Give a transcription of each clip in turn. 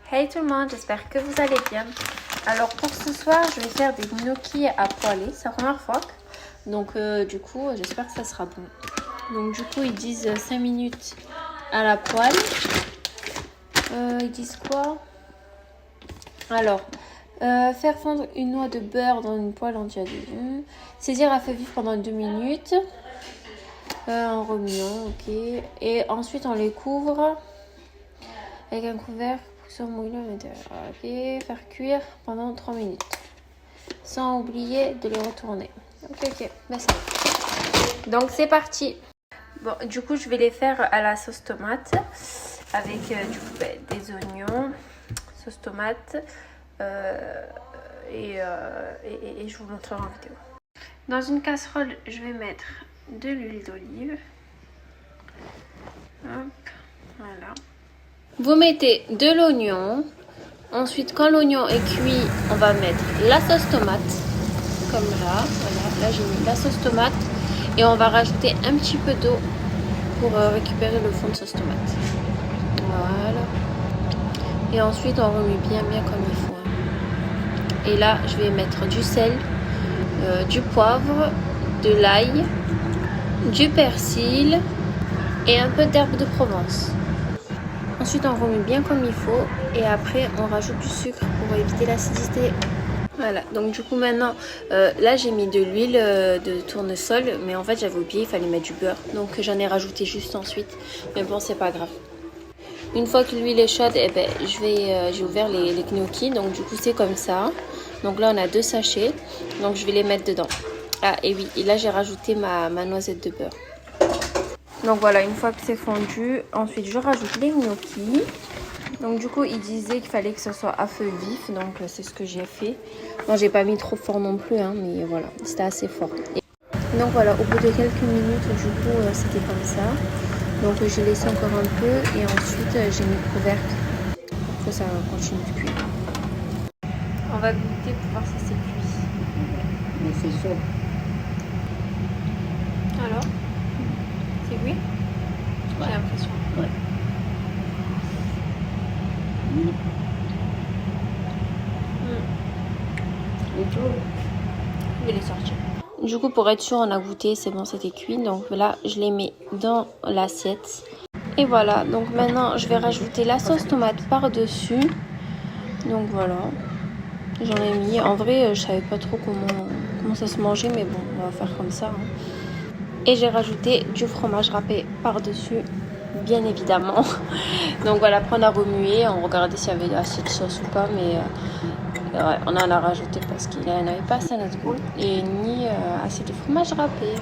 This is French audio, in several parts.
Hey tout le monde, j'espère que vous allez bien. Alors pour ce soir, je vais faire des gnocchis à poêler, c'est la première fois. Donc du coup, j'espère que ça sera bon. Donc du coup, ils disent 5 minutes à la poêle. Ils disent quoi? Alors, faire fondre une noix de beurre dans une poêle anti-adhésion. Saisir à feu vif pendant 2 minutes. En remuant, ok. Et ensuite, on les couvre avec un couvercle. Mouiller à l'intérieur. Ok, faire cuire pendant 3 minutes. Sans oublier de les retourner. Ok, bah, c'est bon. Donc c'est parti. Bon, du coup, je vais les faire à la sauce tomate. Avec du coup, des oignons, sauce tomate. Et je vous montrerai en vidéo. Dans une casserole, je vais mettre de l'huile d'olive. Hop, voilà. Vous mettez de l'oignon. Ensuite, quand l'oignon est cuit, on va mettre la sauce tomate. Comme là. Voilà, là j'ai mis la sauce tomate. Et on va rajouter un petit peu d'eau pour récupérer le fond de sauce tomate. Voilà. Et ensuite, on remet bien comme il faut. Et là, je vais mettre du sel, du poivre, de l'ail, du persil et un peu d'herbe de Provence. Ensuite, on remet bien comme il faut et après, on rajoute du sucre pour éviter l'acidité. Voilà, donc du coup maintenant, là j'ai mis de l'huile de tournesol, mais en fait j'avais oublié, il fallait mettre du beurre. Donc j'en ai rajouté juste ensuite, mais bon, c'est pas grave. Une fois que l'huile est chaude, eh ben, j'ai ouvert les gnocchis, donc du coup c'est comme ça. Donc là on a 2 sachets, donc je vais les mettre dedans. Ah et oui, et là j'ai rajouté ma noisette de beurre. Donc voilà, une fois que c'est fondu, ensuite je rajoute les gnocchis. Donc du coup, il disait qu'il fallait que ce soit à feu vif, donc c'est ce que j'ai fait. Bon, j'ai pas mis trop fort non plus, hein, mais voilà, c'était assez fort. Et donc voilà, au bout de quelques minutes, du coup, c'était comme ça. Donc j'ai laissé encore un peu et ensuite j'ai mis le couvercle pour que ça continue de cuire. On va goûter pour voir si c'est cuit. Mais c'est chaud. Alors, c'est cuit? Ouais. J'ai l'impression. Ouais. Je vais les sortir. Du coup, pour être sûr, on a goûté, c'est bon, c'était cuit. Donc là, je les mets dans l'assiette. Et voilà, donc maintenant, je vais rajouter la sauce tomate par-dessus. Donc voilà, j'en ai mis. En vrai, je savais pas trop comment ça se mangeait, mais bon, on va faire comme ça. Hein. Et j'ai rajouté du fromage râpé par-dessus, bien évidemment. Donc voilà, après on a remué, on regardait s'il y avait assez de sauce ou pas, mais ouais, on en a rajouté parce qu'il n'avait pas assez à notre goût et ni assez de fromage râpé.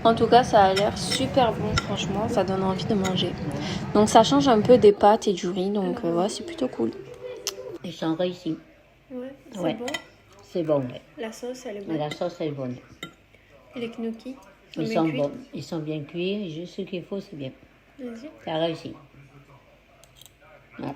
En tout cas, ça a l'air super bon, franchement, ça donne envie de manger. Donc ça change un peu des pâtes et du riz, donc ouais, c'est plutôt cool. Ils sont réussis. Ouais, c'est bon. C'est bon, ouais. La sauce, elle est bonne. La sauce est bonne. Et les gnocchis Ils sont bons. Ils sont bien cuits. Juste ce qu'il faut, c'est bien. Vas-y. Ça a réussi. Ouais.